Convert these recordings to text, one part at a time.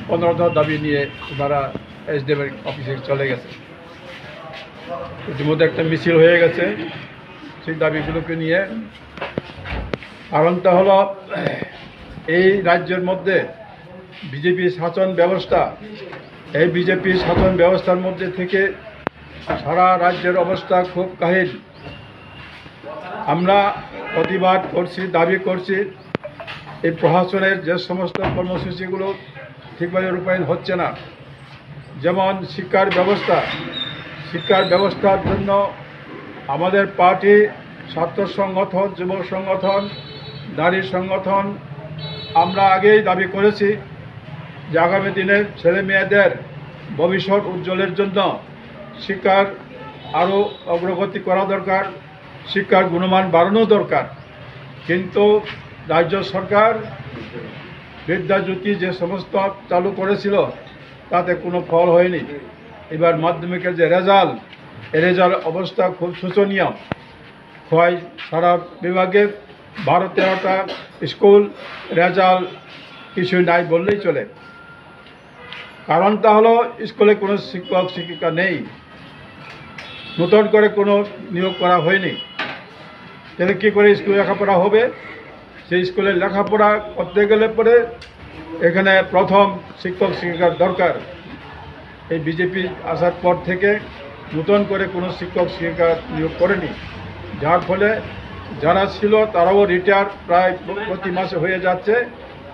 পনেরোটা দাবি নিয়ে তারা এসডিএম অফিসে চলে গেছে। ইতিমধ্যে একটা মিছিল হয়ে গেছে সেই দাবিগুলোকে নিয়ে। কারণটা হলো এই রাজ্যের মধ্যে বিজেপি শাসন ব্যবস্থা, এই বিজেপি শাসন ব্যবস্থার মধ্যে থেকে সারা রাজ্যের অবস্থা খুব কাহিল। আমরা প্রতিবাদ করছি, দাবি করছি এই প্রশাসনের যে সমস্ত কর্মসূচিগুলো ঠিকভাবে রূপায়ণ হচ্ছে না। যেমন শিক্ষার ব্যবস্থার জন্য আমাদের পার্টি, ছাত্র সংগঠন, যুব সংগঠন, নারী সংগঠন আমরা আগেই দাবি করেছি যে আগামী দিনের ছেলে মেয়েদের ভবিষ্যৎ উজ্জ্বলের জন্য শিক্ষার আরও অগ্রগতি করা দরকার, শিক্ষার গুণমান বাড়ানো দরকার। কিন্তু রাজ্য সরকার বিদ্যাজ্যোতি যে সমস্ত চালু করেছিল তাতে কোনো ফল হয়নি। এবার মাধ্যমিকের যে রেজাল্ট, এই রেজাল্ট অবস্থা খুব শোচনীয়। হয় সারা বিভাগে 12-13টা স্কুল রেজাল্ট কিছুই নাই বললেই চলে। কারণটা হলো স্কুলে কোনো শিক্ষক শিক্ষিকা নেই, নতুন করে কোনো নিয়োগ করা হয়নি। তাহলে কী করে স্কুলে লেখাপড়া হবে? সেই স্কুলে লেখাপড়া করতে গেলে পরে এখানে প্রথম শিক্ষক শিক্ষিকার দরকার। এই বিজেপি আসার পর থেকে নতুন করে কোনো শিক্ষক শিক্ষিকা নিয়োগ করেনি, যার ফলে যারা ছিল তারাও রিটায়ার প্রায় প্রতি মাসে হয়ে যাচ্ছে।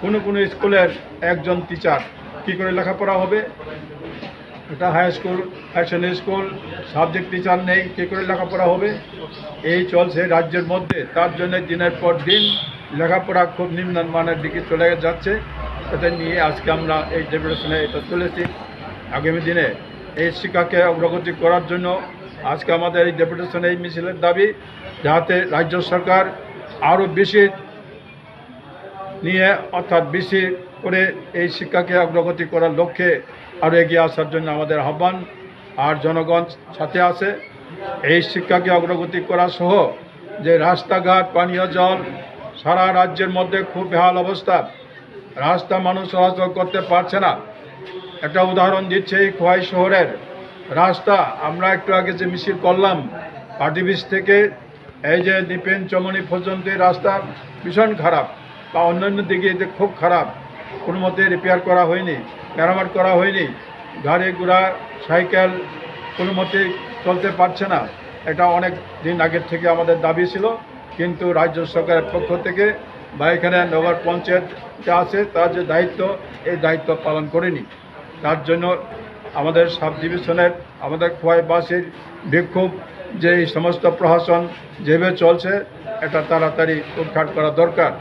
কোনো স্কুলের একজন টিচার কী করে লেখাপড়া হবে? এটা high school, secondary school, subject teacher নেই, কী করে লেখাপড়া হবে? এই চলছে রাজ্যের মধ্যে। তার জন্য দিনের পর দিন লেখাপড়া খুব নিম্নমানের দিকে চলে যাচ্ছে। সেটা নিয়ে আজকে আমরা এই ডেপুটেশনে এটা তুলেছি। আগামী দিনে এই শিক্ষাকে অগ্রগতি করার জন্য আজকে আমাদের এই ডেপুটেশনে এই মিছিলের দাবি, যাতে রাজ্য সরকার আরও বেশি নিয়ে অর্থাৎ বেশি করে এই শিক্ষাকে অগ্রগতি করার লক্ষ্যে আরও এগিয়ে আসার জন্য আমাদের আহ্বান। আর জনগণ সাথে আছে। এই শিক্ষাকে অগ্রগতি করা সহ যে রাস্তাঘাট, পানীয় জল সারা রাজ্যের মধ্যে খুব বেহাল অবস্থা, রাস্তা মানুষ চলাচল করতে পারছে না। একটা উদাহরণ দিচ্ছে এই খোয়াই শহরের রাস্তা। আমরা একটু আগে যে মিছিল করলাম পার্টিবিস থেকে এই যে দীপেন চমনি পর্যন্ত রাস্তা ভীষণ খারাপ, বা অন্যান্য দিকে যে খুব খারাপ, কোনো মতে রিপেয়ার করা হয়নি, মেরামত করা হয়নি। গাড়ি ঘোড়া সাইকেল কোনো মতে চলতে পারছে না। এটা অনেক দিন আগের থেকে আমাদের দাবি ছিল, কিন্তু রাজ্য সরকারের পক্ষ থেকে বা এখানে নগর পঞ্চায়েত যে আছে তার যে দায়িত্ব, এই দায়িত্ব পালন করেনি। তার জন্য আমাদের সাব ডিভিশনের আমাদের খোয়াইবাসীর বিক্ষোভ যে এই সমস্ত প্রশাসন যেভাবে চলছে এটা তাড়াতাড়ি উৎখাত করা দরকার।